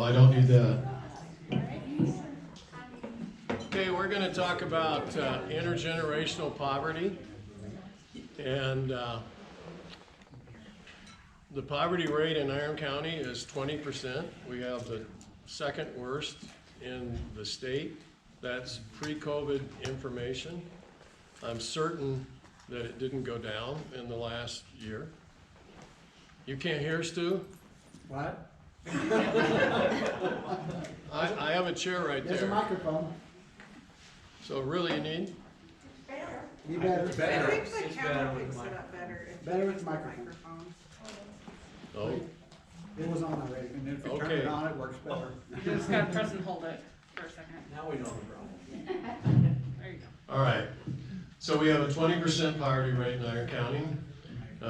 I don't need that. Okay, we're going to talk about intergenerational poverty. And the poverty rate in Iron County is 20%. We have the second worst in the state. That's pre-COVID information. I'm certain that it didn't go down in the last year. You can't hear, Stu? What? I have a chair right there. There's a microphone. So really you need? Better. You better. I think the camera picks it up better. Better with the microphone. Oh, It was on already. And if you turn Okay. it on, it works better. You just gotta press and hold it for a second. Now we know the problem. There you go. all right. So we have a 20% poverty rate in Iron County,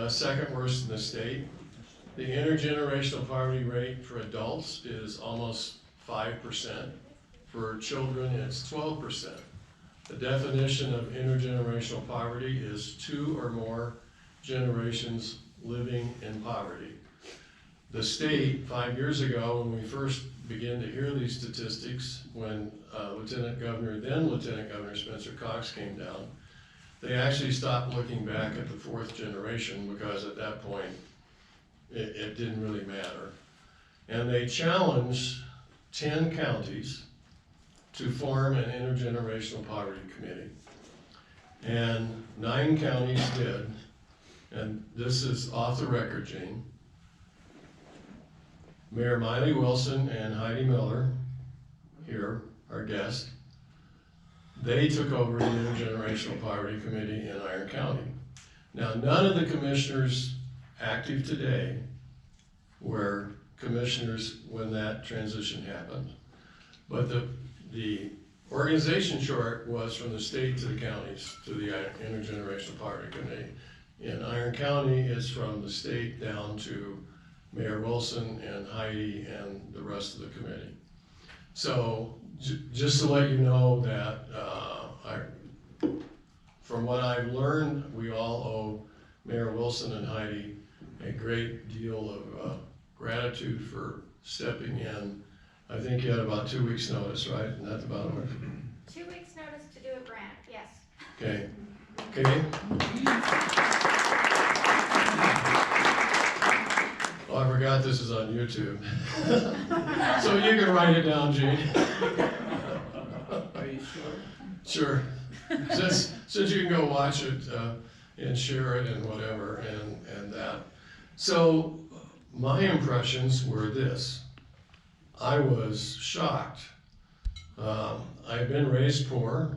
second worst in the state. The intergenerational poverty rate for adults is almost 5%. For children, it's 12%. The definition of intergenerational poverty is 2 or more generations living in poverty. The state, 5 years ago, when we first began to hear these statistics, when then Lieutenant Governor Spencer Cox came down, they actually stopped looking back at the 4th generation because at that point, it didn't really matter. And they challenged 10 counties to form an intergenerational poverty committee. And 9 counties did, and this is off the record, Gene. Mayor Maile Wilson and Heidi Miller, here, our guest, they took over the Intergenerational Poverty Committee in Iron County. Now, none of the commissioners active today were commissioners when that transition happened. But the organization chart was from the state to the counties, to the Intergenerational Poverty Committee. In Iron County, it's from the state down to Mayor Wilson and Heidi and the rest of the committee. So just to let you know that from what I've learned, we all owe Mayor Wilson and Heidi a great deal of gratitude for stepping in. I think you had about 2 weeks notice, right? Isn't that about it? 2 weeks notice to do a grant, yes. Okay. Okay. Oh, I forgot this is on YouTube. So you can write it down, Gene. Are you sure? Sure. Since you can go watch it and share it and whatever and that. So my impressions were this. I was shocked. I'd been raised poor.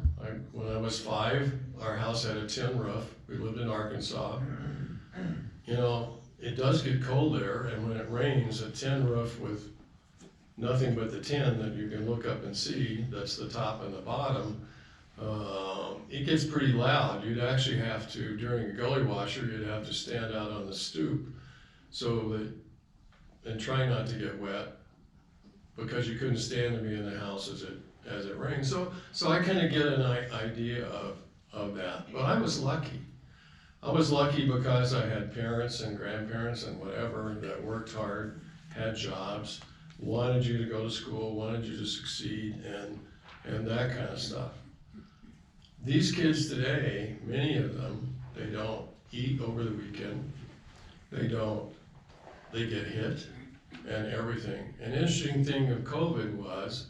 When I was 5, our house had a tin roof. We lived in Arkansas. You know, it does get cold there, and when it rains, a tin roof with nothing but the tin that you can look up and see, that's the top and the bottom, it gets pretty loud. You'd actually have to, during a gully washer, you'd have to stand out on the stoop so that, and try not to get wet, because you couldn't stand to be in the house as it rained. So I kind of get an idea of that. But I was lucky. I was lucky because I had parents and grandparents and whatever that worked hard, had jobs, wanted you to go to school, wanted you to succeed, and that kind of stuff. These kids today, many of them, they don't eat over the weekend. They get hit and everything. An interesting thing of COVID was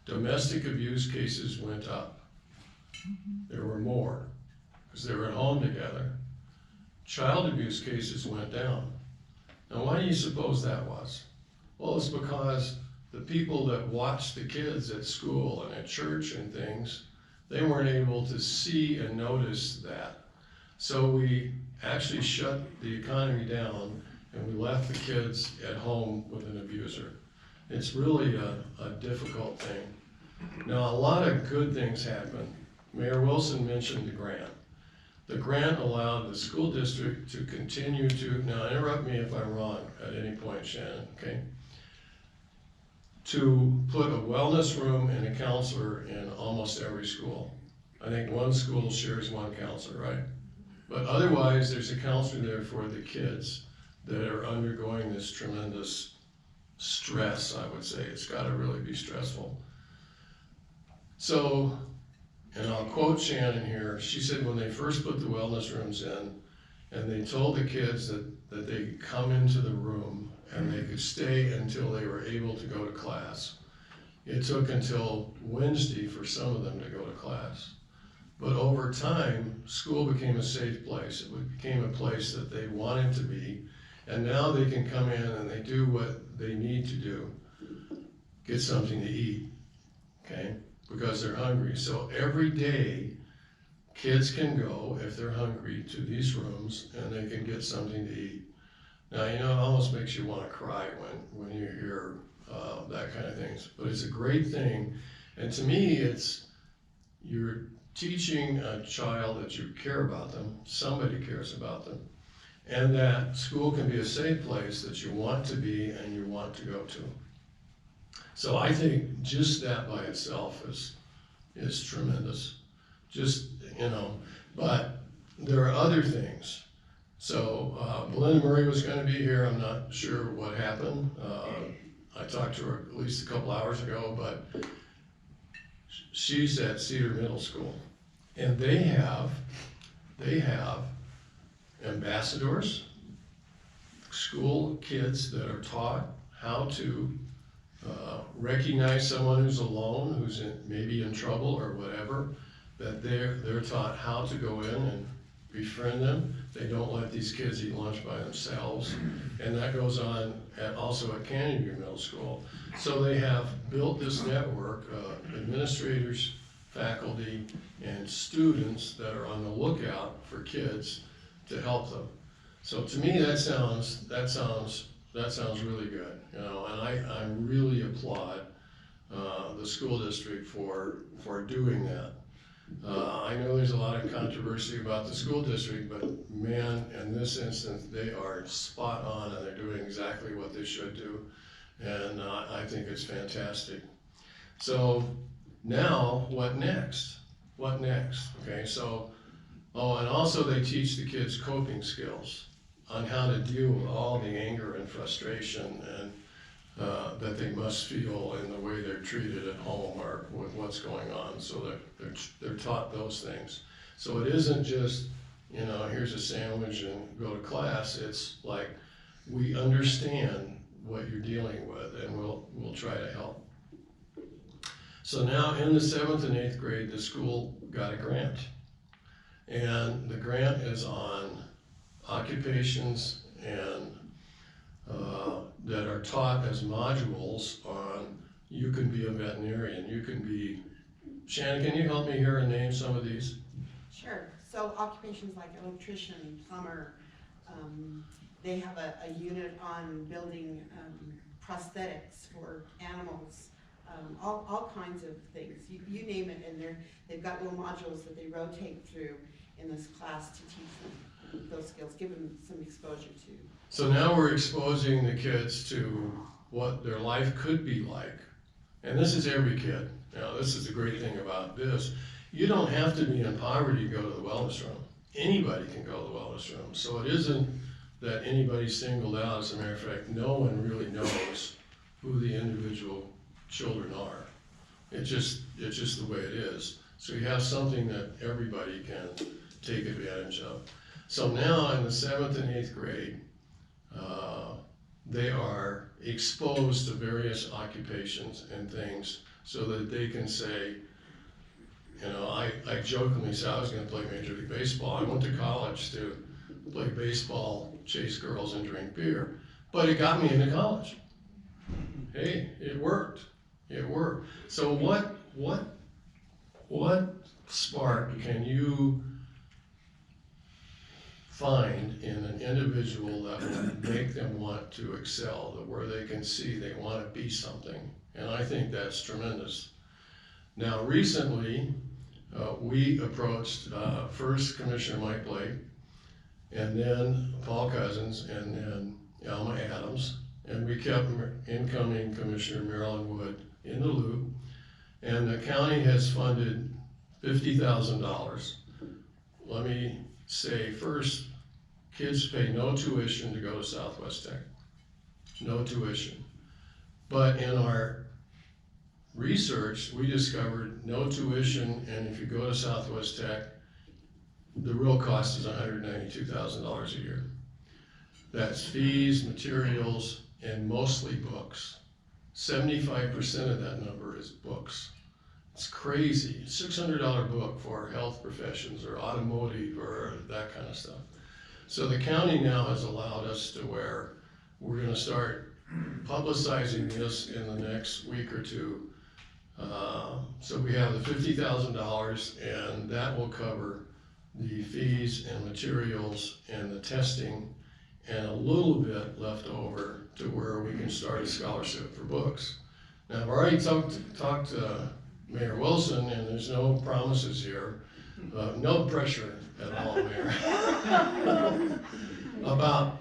domestic abuse cases went up. There were more because they were at home together. Child abuse cases went down. Now, why do you suppose that was? Well, it's because the people that watched the kids at school and at church and things, they weren't able to see and notice that. So we actually shut the economy down and we left the kids at home with an abuser. It's really a difficult thing. Now, a lot of good things happen. Mayor Wilson mentioned the grant. The grant allowed the school district to continue to, now interrupt me if I'm wrong at any point, Shannon, okay? To put a wellness room and a counselor in almost every school. I think one school shares one counselor, right? But otherwise, there's a counselor there for the kids that are undergoing this tremendous stress, I would say. It's gotta really be stressful. So, and I'll quote Shannon here, she said when they first put the wellness rooms in, and they told the kids that they could come into the room and they could stay until they were able to go to class. It took until Wednesday for some of them to go to class. But over time, school became a safe place. It became a place that they wanted to be. And now they can come in and they do what they need to do. Get something to eat, okay? Because they're hungry. So every day, kids can go, if they're hungry, to these rooms and they can get something to eat. Now, you know, it almost makes you want to cry when you hear that kind of things. But it's a great thing. And to me, it's, you're teaching a child that you care about them, somebody cares about them, and that school can be a safe place that you want to be and you want to go to. So I think just that by itself is tremendous. Just, you know, but there are other things. So Belinda Murray was going to be here. I'm not sure what happened. I talked to her at least a couple hours ago, but she's at Cedar Middle School, and they have ambassadors, school kids that are taught how to recognize someone who's alone, who's maybe in trouble or whatever, that they're taught how to go in and befriend them. They don't let these kids eat lunch by themselves. And that goes on also at Canyon View Middle School. So they have built this network of administrators, faculty, and students that are on the lookout for kids to help them. So to me, that sounds really good, you know, and I really applaud the school district for doing that. I know there's a lot of controversy about the school district, but man, in this instance, they are spot on and they're doing exactly what they should do. And I think it's fantastic. So now, what next? What next? Okay, so, oh, and also they teach the kids coping skills on how to deal with all the anger and frustration and that they must feel in the way they're treated at home or with what's going on. So they're taught those things. So it isn't just, you know, here's a sandwich and go to class. It's like, we understand what you're dealing with and we'll try to help. So now in the 7th and 8th grade, the school got a grant. And the grant is on occupations and that are taught as modules on, you can be a veterinarian, you can be, Shannon, can you help me here and name some of these? Sure. So occupations like electrician, plumber, they have a unit on building prosthetics for animals, all kinds of things. You name it, and they've got little modules that they rotate through in this class to teach them those skills, give them some exposure to. So now we're exposing the kids to what their life could be like. And this is every kid. You know, this is the great thing about this. You don't have to be in poverty to go to the wellness room. Anybody can go to the wellness room. So it isn't that anybody's singled out. As a matter of fact, no one really knows who the individual children are. It's just the way it is. So you have something that everybody can take advantage of. So now in the 7th and 8th grade, they are exposed to various occupations and things so that they can say, you know, I jokingly said I was going to play Major League Baseball. I went to college to play baseball, chase girls, and drink beer. But it got me into college. Hey, it worked. It worked. So what spark can you find in an individual that will make them want to excel, that where they can see they want to be something? And I think that's tremendous. Now recently, we approached first Commissioner Mike Blake, and then Paul Cousins, and then Alma Adams, and we kept incoming Commissioner Marilyn Wood in the loop, and the county has funded $50,000. Let me say first, kids pay no tuition to go to Southwest Tech, no tuition. But in our research, we discovered no tuition, and if you go to Southwest Tech, the real cost is $192,000 a year. That's fees, materials, and mostly books. 75% of that number is books. It's crazy. $600 book for health professions or automotive or that kind of stuff. So the county now has allowed us to where we're gonna start publicizing this in the next week or two. So we have the $50,000, and that will cover the fees and materials and the testing, and a little bit left over to where we can start a scholarship for books. Now, I've already talked to Mayor Wilson, and there's no promises here, no pressure at all, Mayor, about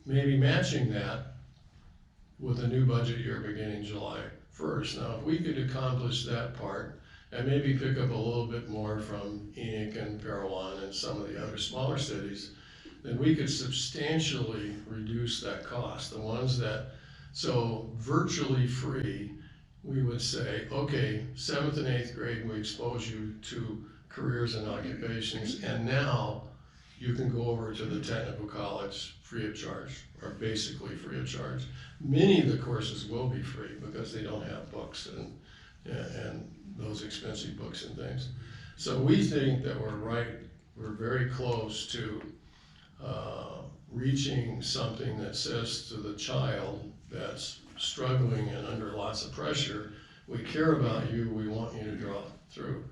maybe matching that with a new budget year beginning July 1st. Now, if we could accomplish that part, and maybe pick up a little bit more from Enoch and Parowan and some of the other smaller cities, then we could substantially reduce that cost. The ones that, so virtually free, we would say, okay, 7th and 8th grade, we expose you to careers and occupations, and now you can go over to the technical college free of charge, or basically free of charge. Many of the courses will be free because they don't have books and those expensive books and things. So we think that we're very close to reaching something that says to the child that's struggling and under lots of pressure, we care about you, we want you to draw through.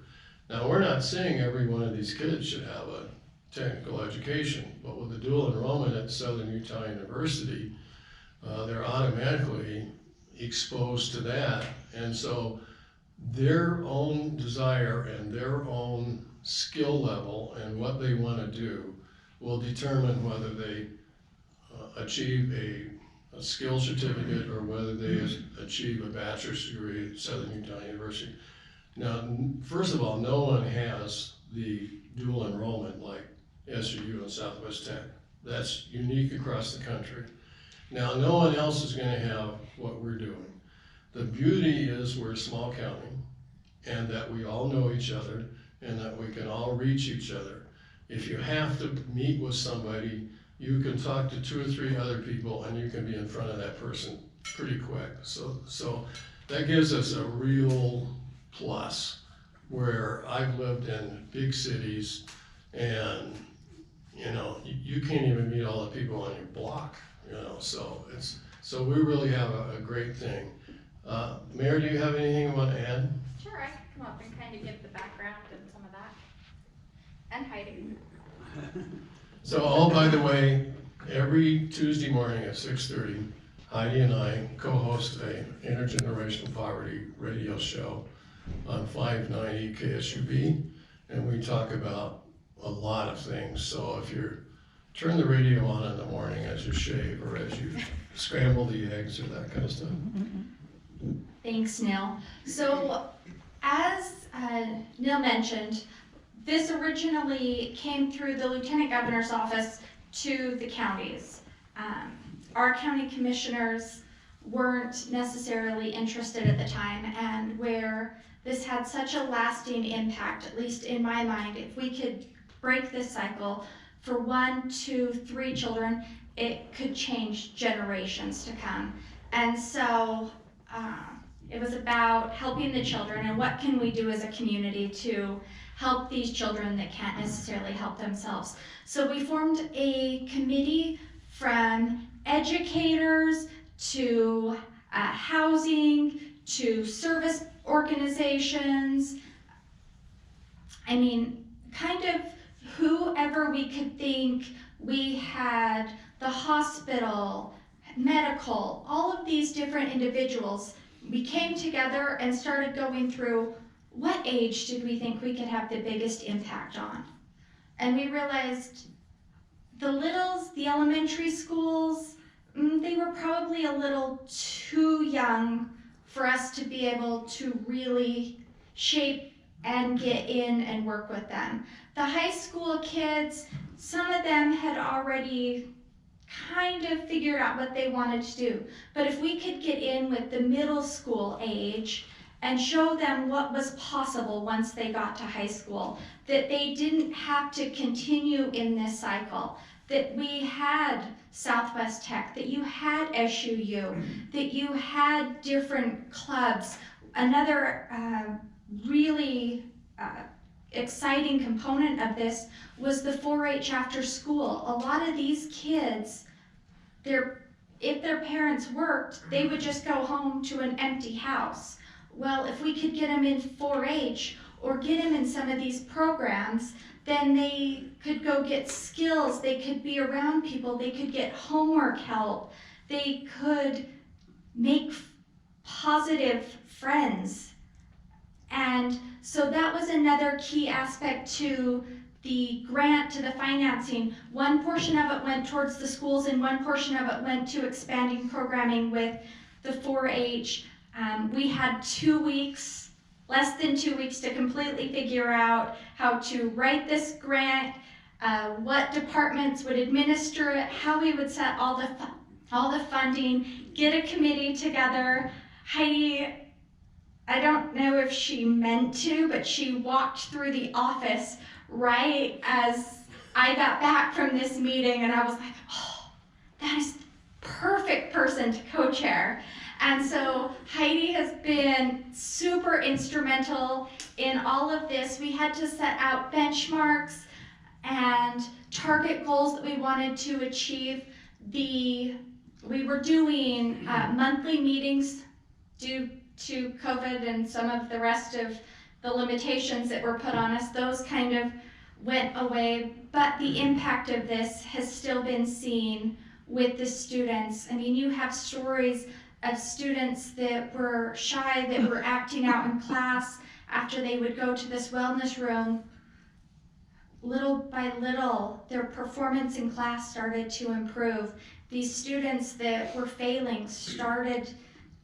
Now, we're not saying every one of these kids should have a technical education, but with the dual enrollment at Southern Utah University, they're automatically exposed to that. And so their own desire and their own skill level and what they want to do will determine whether they achieve a skill certificate or whether they achieve a bachelor's degree at Southern Utah University. Now, first of all, no one has the dual enrollment like SUU and Southwest Tech. That's unique across the country. Now, no one else is going to have what we're doing. The beauty is we're a small county, and that we all know each other, and that we can all reach each other. If you have to meet with somebody, you can talk to 2 or 3 other people, and you can be in front of that person pretty quick. So that gives us a real plus, where I've lived in big cities, and you can't even meet all the people on your block. So we really have a great thing. Mayor, do you have anything you want to add? Sure, I can come up and kind of give the background and some of that. And Heidi. So, by the way, every Tuesday morning at 6:30, Heidi and I co-host a Intergenerational Poverty radio show on 590 KSUB, and we talk about a lot of things. So if you turn the radio on in the morning as you shave or as you scramble the eggs or that kind of stuff. Thanks, Neal. So, as Neal mentioned, this originally came through the Lieutenant Governor's office to the counties. Our county commissioners weren't necessarily interested at the time, and where this had such a lasting impact, at least in my mind, if we could break this cycle for 1, 2, 3 children, it could change generations to come. And so it was about helping the children and what can we do as a community to help these children that can't necessarily help themselves. So we formed a committee from educators to housing to service organizations. I mean, kind of whoever we could think. We had the hospital, medical, all of these different individuals. We came together and started going through what age did we think we could have the biggest impact on. And we realized the littles, the elementary schools, they were probably a little too young for us to be able to really shape and get in and work with them. The high school kids, some of them had already kind of figured out what they wanted to do. But if we could get in with the middle school age and show them what was possible once they got to high school, that they didn't have to continue in this cycle, that we had Southwest Tech, that you had SUU, that you had different clubs. Another really exciting component of this was the 4-H after school. A lot of these kids, if their parents worked, they would just go home to an empty house. Well, if we could get them in 4-H or get them in some of these programs, then they could go get skills, they could be around people, they could get homework help, they could make positive friends. And so that was another key aspect to the grant, to the financing. One portion of it went towards the schools and one portion of it went to expanding programming with the 4-H. We had 2 weeks, less than 2 weeks, to completely figure out how to write this grant, what departments would administer it, how we would set all the funding, get a committee together. Heidi, I don't know if she meant to, but she walked through the office right as I got back from this meeting, and I was like, oh, that is the perfect person to co-chair. And so Heidi has been super instrumental in all of this. We had to set out benchmarks and target goals that we wanted to achieve. We were doing monthly meetings due to COVID and some of the rest of the limitations that were put on us. Those kind of went away, but the impact of this has still been seen with the students. I mean, you have stories of students that were shy, that were acting out in class after they would go to this wellness room. Little by little, their performance in class started to improve. These students that were failing started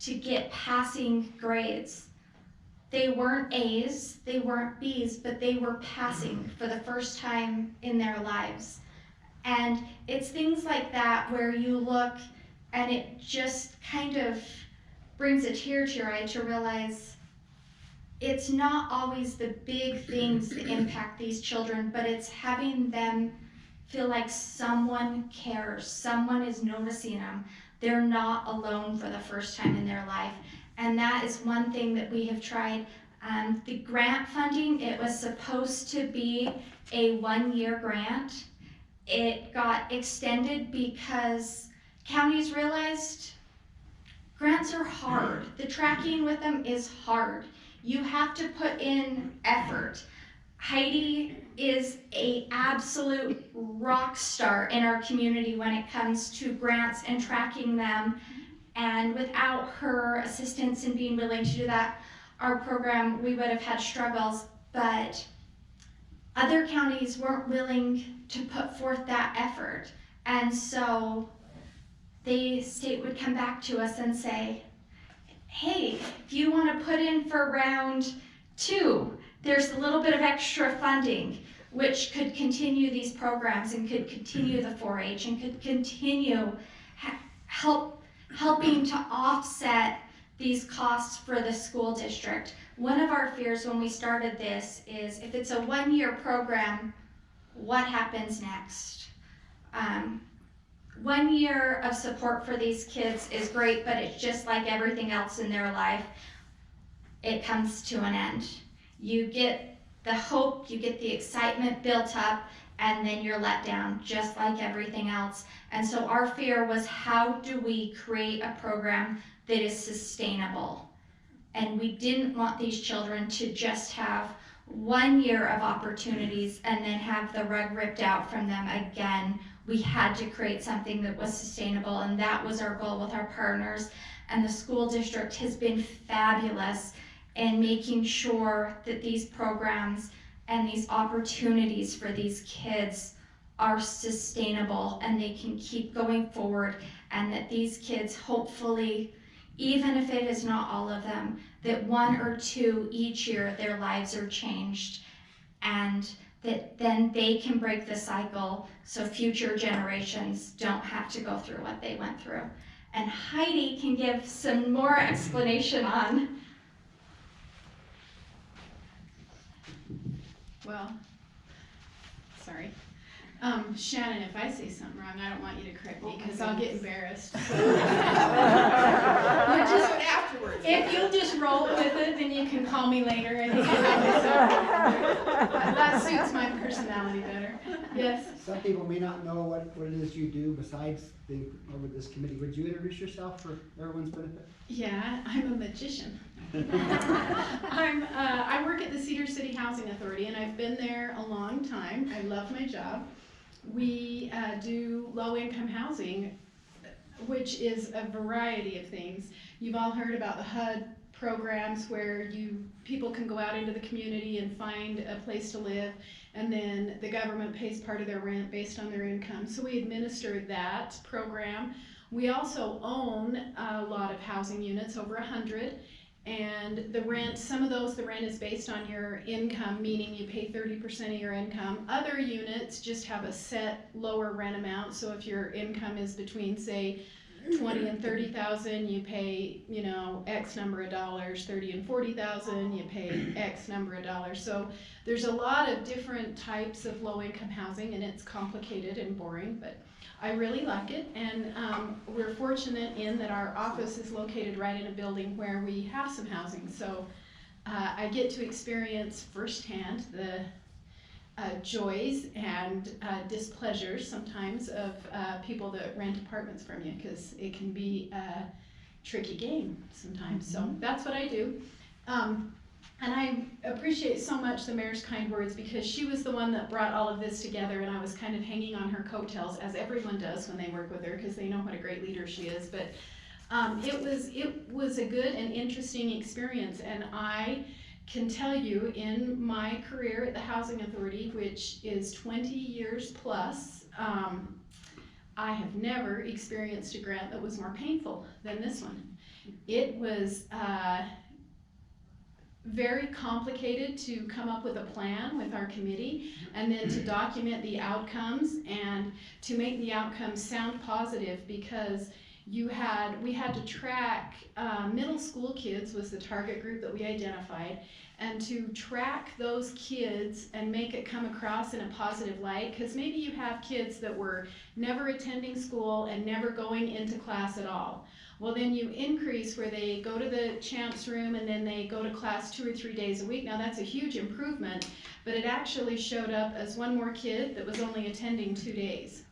to get passing grades. They weren't A's, they weren't B's, but they were passing for the first time in their lives. And it's things like that where you look and it just kind of brings a tear to your eye to realize it's not always the big things that impact these children, but it's having them feel like someone cares, someone is noticing them. They're not alone for the first time in their life. And that is one thing that we have tried. The grant funding, it was supposed to be a 1-year grant. It got extended because counties realized grants are hard. The tracking with them is hard. You have to put in effort. Heidi is an absolute rock star in our community when it comes to grants and tracking them. And without her assistance in being willing to do that, our program, we would have had struggles. But other counties weren't willing to put forth that effort. And so the state would come back to us and say, hey, if you want to put in for round 2, there's a little bit of extra funding, which could continue these programs and could continue the 4-H and could continue helping to offset these costs for the school district. One of our fears when we started this is if it's a 1-year program, what happens next? 1 year of support for these kids is great, but it's just like everything else in their life. It comes to an end. You get the hope, you get the excitement built up, and then you're let down, just like everything else. And so our fear was, how do we create a program that is sustainable? And we didn't want these children to just have 1 year of opportunities and then have the rug ripped out from them again. We had to create something that was sustainable, and that was our goal with our partners. And the school district has been fabulous in making sure that these programs and these opportunities for these kids are sustainable and they can keep going forward, and that these kids, hopefully, even if it is not all of them, that 1 or 2 each year their lives are changed and that then they can break the cycle so future generations don't have to go through what they went through. And Heidi can give some more explanation on. Well, sorry. Shannon, if I say something wrong, I don't want you to correct me because I'll get embarrassed. So Afterwards. if you'll just roll with it, then you can call me later. And that suits my personality better. Yes. Some people may not know what it is you do besides being over this committee. Would you introduce yourself for everyone's benefit? Yeah, I'm a magician. I work at the Cedar City Housing Authority, and I've been there a long time. I love my job. We do low-income housing, which is a variety of things. You've all heard about the HUD programs where people can go out into the community and find a place to live, and then the government pays part of their rent based on their income. So we administer that program. We also own a lot of housing units, over 100, and the rent, some of those, the rent is based on your income, meaning you pay 30% of your income. Other units just have a set lower rent amount, so if your income is between, say, 20 and 30,000, you pay, X number of dollars. 30 and 40,000, you pay X number of dollars. So there's a lot of different types of low-income housing, and it's complicated and boring, but I really like it, and we're fortunate in that our office is located right in a building where we have some housing. So I get to experience firsthand the joys and displeasures sometimes of people that rent apartments from you, because it can be a tricky game sometimes. So that's what I do. And I appreciate so much the mayor's kind words, because she was the one that brought all of this together, and I was kind of hanging on her coattails, as everyone does when they work with her, because they know what a great leader she is. But it was a good and interesting experience, and I can tell you, in my career at the Housing Authority, which is 20 years plus, I have never experienced a grant that was more painful than this one. It was very complicated to come up with a plan with our committee, and then to document the outcomes and to make the outcomes sound positive, because we had to track middle school kids was the target group that we identified, and to track those kids and make it come across in a positive light, because maybe you have kids that were never attending school and never going into class at all. Well, then you increase where they go to the champs room and then they go to class 2 or 3 days a week. Now that's a huge improvement, but it actually showed up as one more kid that was only attending 2 days,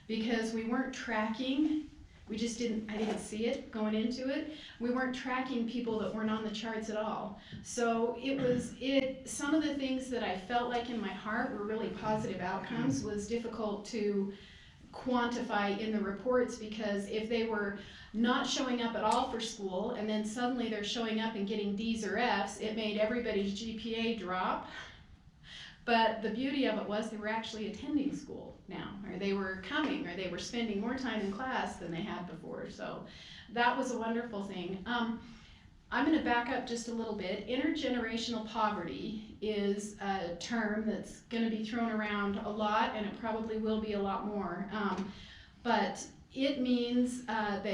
because we weren't tracking. I didn't see it going into it. We weren't tracking people that weren't on the charts at all. So some of the things that I felt like in my heart were really positive outcomes was difficult to quantify in the reports, because if they were not showing up at all for school and then suddenly they're showing up and getting D's or F's, it made everybody's GPA drop. But the beauty of it was they were actually attending school now, or they were coming, or they were spending more time in class than they had before. So that was a wonderful thing. I'm going to back up just a little bit. Intergenerational poverty is a term that's going to be thrown around a lot, and it probably will be a lot more. But it means that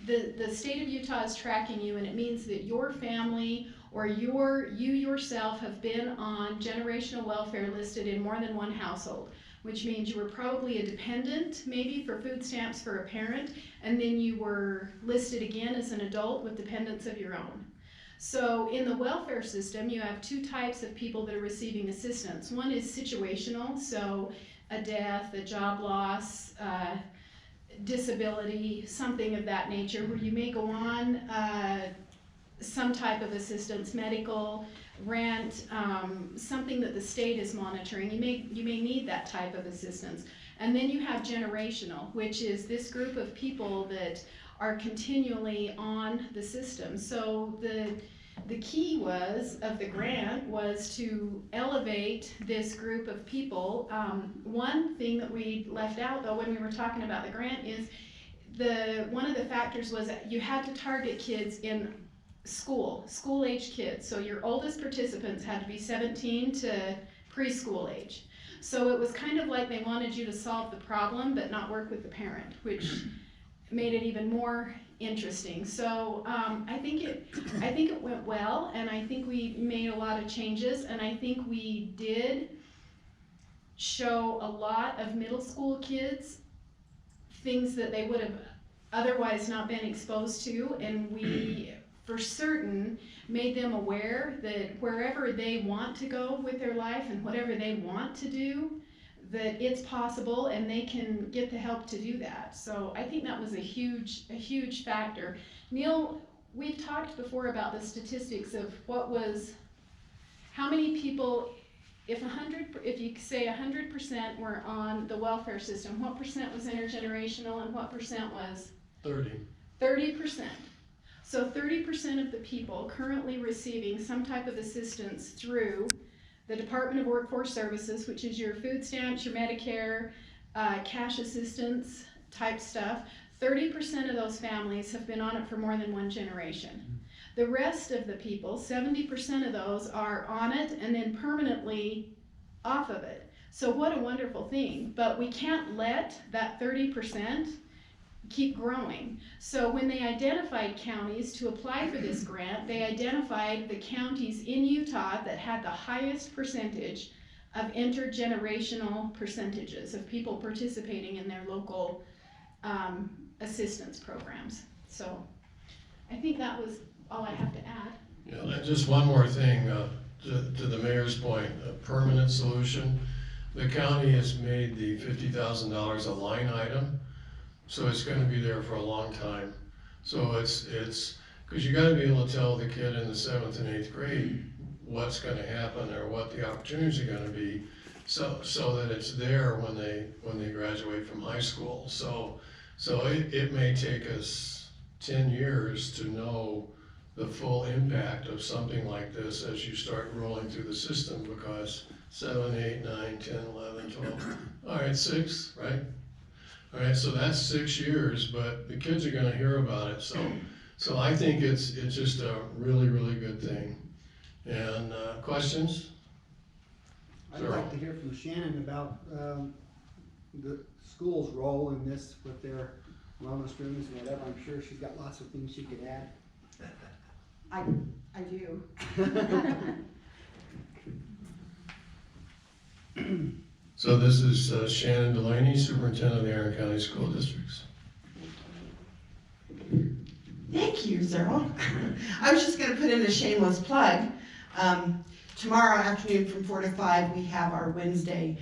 the state of Utah is tracking you, and it means that your family or you yourself have been on generational welfare listed in more than one household, which means you were probably a dependent, maybe for food stamps for a parent, and then you were listed again as an adult with dependents of your own. So in the welfare system, you have 2 types of people that are receiving assistance. One is situational, so a death, a job loss, disability, something of that nature, where you may go on some type of assistance, medical, rent, something that the state is monitoring. You may need that type of assistance. And then you have generational, which is this group of people that are continually on the system. So the key of the grant was to elevate this group of people. One thing that we left out, though, when we were talking about the grant is one of the factors was that you had to target kids in school age kids. So your oldest participants had to be 17 to preschool age. So it was kind of like they wanted you to solve the problem but not work with the parent, which made it even more interesting. So I think it went well, and I think we made a lot of changes, and I think we did show a lot of middle school kids things that they would have otherwise not been exposed to, and we for certain made them aware that wherever they want to go with their life and whatever they want to do, that it's possible and they can get the help to do that. So I think that was a huge factor. Neal, we've talked before about the statistics of how many people, if you say 100% were on the welfare system, what percent was intergenerational and what percent was? 30. 30%. So 30% of the people currently receiving some type of assistance through the Department of Workforce Services, which is your food stamps, your Medicare, cash assistance type stuff, 30% of those families have been on it for more than one generation. The rest of the people, 70% of those are on it and then permanently off of it. So what a wonderful thing, but we can't let that 30% keep growing. So when they identified counties to apply for this grant, they identified the counties in Utah that had the highest percentage of intergenerational percentages of people participating in their local assistance programs. So I think that was all I have to add. Yeah, and just one more thing, to the mayor's point, a permanent solution. The county has made the $50,000 a line item, so it's gonna be there for a long time. So it's, cause you gotta be able to tell the kid in the 7th and 8th grade what's gonna happen or what the opportunities are gonna be, so that it's there when they graduate from high school. So it may take us 10 years to know the full impact of something like this as you start rolling through the system, because 7, 8, 9, 10, 11, 12, all right, 6, right? All right, so that's 6 years, but the kids are gonna hear about it, so I think it's just a really, really good thing. And questions? I'd like to hear from Shannon about the school's role in this with their wellness rooms and whatever. I'm sure she's got lots of things she could add. I do. So this is Shannon Dulaney, Superintendent of the Aaron County School Districts. Thank you, Zerl. I was just gonna put in a shameless plug. Tomorrow afternoon from 4 to 5, we have our Wednesday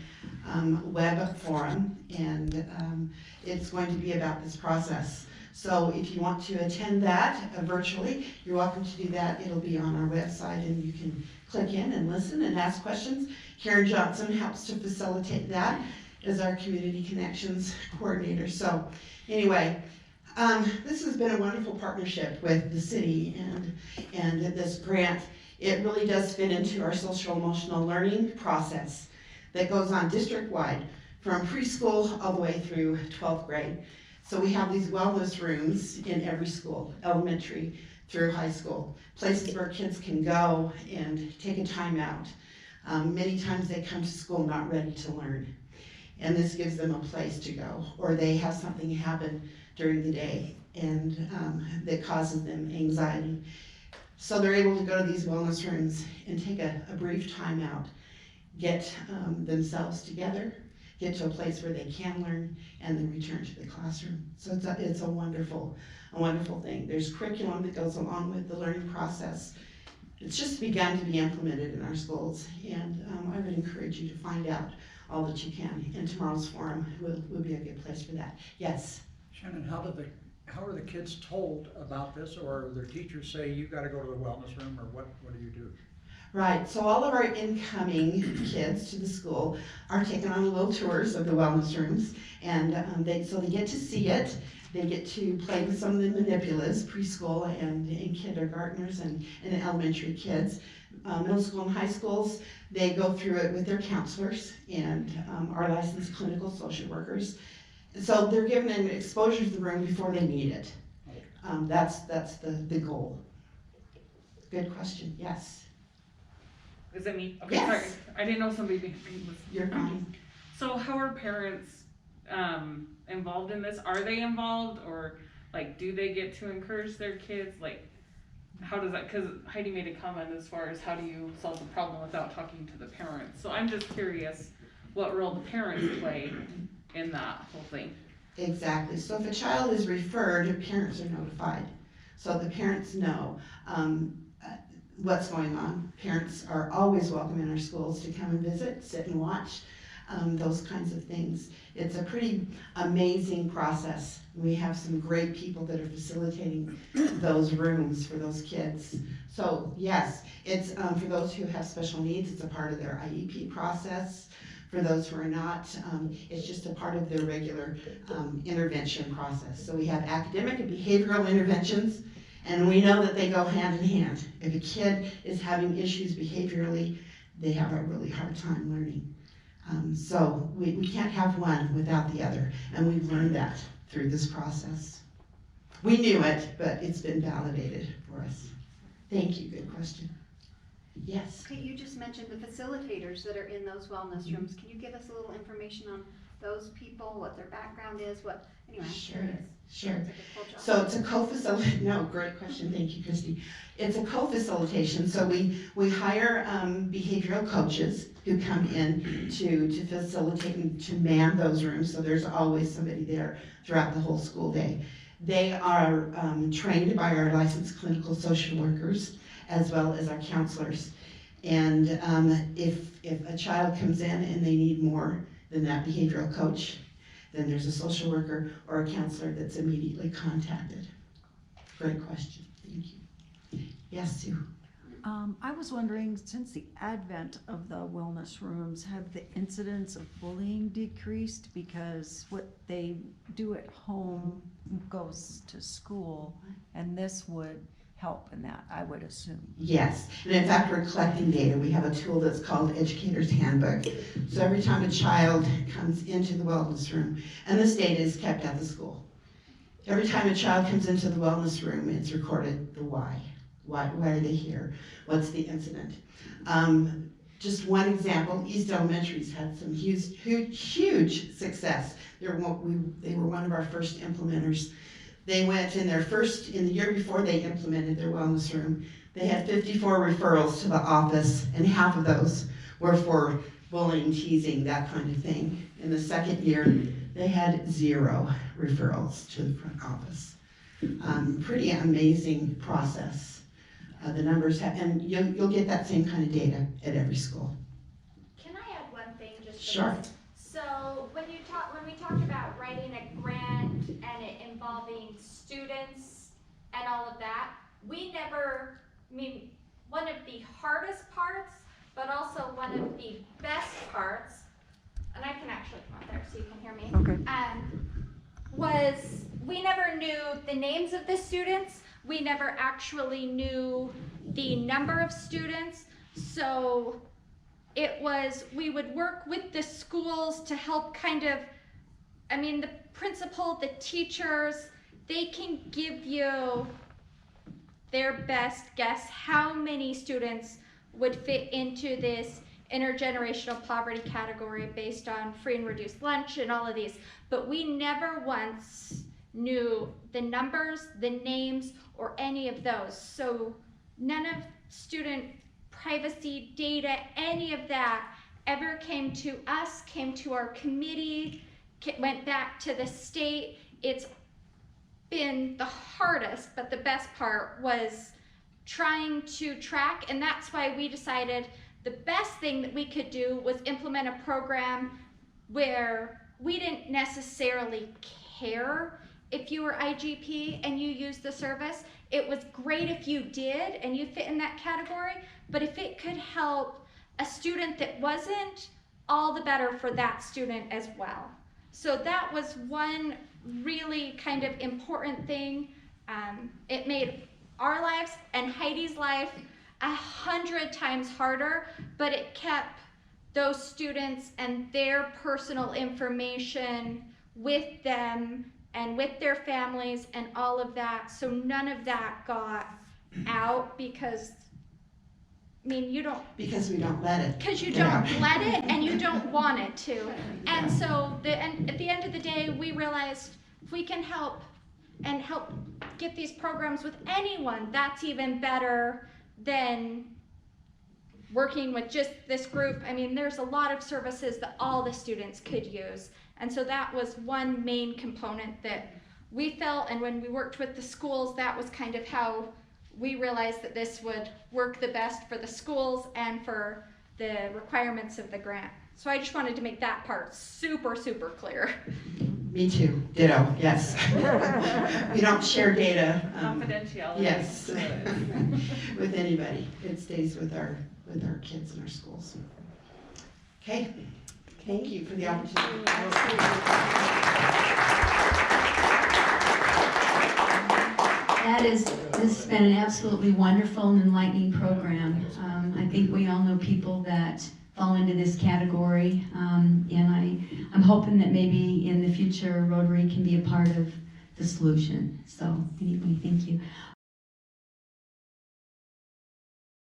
web forum, and it's going to be about this process. So if you want to attend that virtually, you're welcome to do that. It'll be on our website, and you can click in and listen and ask questions. Karen Johnson helps to facilitate that as our Community Connections Coordinator. So anyway, this has been a wonderful partnership with the city and this grant. It really does fit into our social emotional learning process that goes on district-wide from preschool all the way through 12th grade. So we have these wellness rooms in every school, elementary through high school, places where kids can go and take a time out. Many times they come to school not ready to learn, and this gives them a place to go, or they have something happen during the day and that causes them anxiety. So they're able to go to these wellness rooms and take a brief time out, get themselves together, get to a place where they can learn, and then return to the classroom. So it's a wonderful thing. There's curriculum that goes along with the learning process. It's just begun to be implemented in our schools, and I would encourage you to find out all that you can. And tomorrow's forum will be a good place for that. Yes? Shannon, how are the kids told about this, or their teachers say you gotta go to the wellness room, or what do you do? Right, so all of our incoming kids to the school are taken on little tours of the wellness rooms, and so they get to see it. They get to play with some of the manipulatives, preschool and kindergartners and elementary kids. Middle school and high schools, they go through it with their counselors and our licensed clinical social workers. So they're given an exposure to the room before they need it. That's the goal. good question, yes. Is it me? Okay, Yes. sorry. I didn't know somebody was. You're fine. So how are parents involved in this? Are they involved, or like do they get to encourage their kids? Like how does that, because Heidi made a comment as far as how do you solve the problem without talking to the parents. So I'm just curious what role the parents play in that whole thing. Exactly. So if a child is referred, parents are notified. So the parents know what's going on. Parents are always welcome in our schools to come and visit, sit and watch, those kinds of things. It's a pretty amazing process. We have some great people that are facilitating those rooms for those kids. So yes, it's for those who have special needs, it's a part of their IEP process. For those who are not, it's just a part of their regular intervention process. So we have academic and behavioral interventions, and we know that they go hand in hand. If a kid is having issues behaviorally, they have a really hard time learning. So we can't have one without the other, and we've learned that through this process. We knew it, but it's been validated for us. Thank you, good question. Yes? Okay, you just mentioned the facilitators that are in those wellness rooms. Can you give us a little information on those people, what their background is, what, anyway, I'm Sure, curious. sure. It's like a cool job. So it's a co-facilitation, no, great question, thank you, Christy. It's a co-facilitation, so we hire behavioral coaches who come in to facilitate and to man those rooms, so there's always somebody there throughout the whole school day. They are trained by our licensed clinical social workers as well as our counselors. And if a child comes in and they need more than that behavioral coach, then there's a social worker or a counselor that's immediately contacted. Great question, thank you. Yes, Sue? I was wondering, since the advent of the wellness rooms, have the incidents of bullying decreased? Because what they do at home goes to school, and this would help in that, I would assume. Yes, and in fact, we're collecting data. We have a tool that's called Educator's Handbook. So every time a child comes into the wellness room, and this data is kept at the school. Every time a child comes into the wellness room, it's recorded the why. Why are they here? What's the incident? Just one example, East Elementary's had some huge success. They were one of our first implementers. They went in the year before they implemented their wellness room, they had 54 referrals to the office, and half of those were for bullying, teasing, that kind of thing. In the second year, they had 0 referrals to the front office. Pretty amazing process. The numbers have, and you'll get that same kind of data at every school. Can I add one thing just for Sure. this? So when we talked about writing a grant and it involving students and all of that, one of the hardest parts, but also one of the best parts, and I can actually come up there so you can hear me. Okay. Was we never knew the names of the students. We never actually knew the number of students. So we would work with the schools to help the principal, the teachers, they can give you their best guess how many students would fit into this intergenerational poverty category based on free and reduced lunch and all of these. But we never once knew the numbers, the names, or any of those. So none of student privacy data, any of that ever came to us, came to our committee, went back to the state. It's been the hardest, but the best part was trying to track, and that's why we decided the best thing that we could do was implement a program where we didn't necessarily care if you were IGP and you used the service. It was great if you did and you fit in that category, but if it could help a student that wasn't, all the better for that student as well. So that was one really kind of important thing. It made our lives and Heidi's life 100 times harder, but it kept those students and their personal information with them and with their families and all of that. So none of that got out because I mean, you don't, Because we don't let it. because you get out. don't let it and you don't want it to. And so at the end of the day, we realized if we can help get these programs with anyone, that's even better than working with just this group. I mean, there's a lot of services that all the students could use. And so that was one main component that we felt, and when we worked with the schools, that was kind of how we realized that this would work the best for the schools and for the requirements of the grant. So I just wanted to make that part super, super clear. Me too, ditto, yes. We don't share data. Confidentiality. Yes, with anybody. It stays with our kids in our schools. Okay, thank you for the opportunity. This has been an absolutely wonderful and enlightening program. I think we all know people that fall into this category, and I'm hoping that maybe in the future Rotary can be a part of the solution. So anyway, thank you.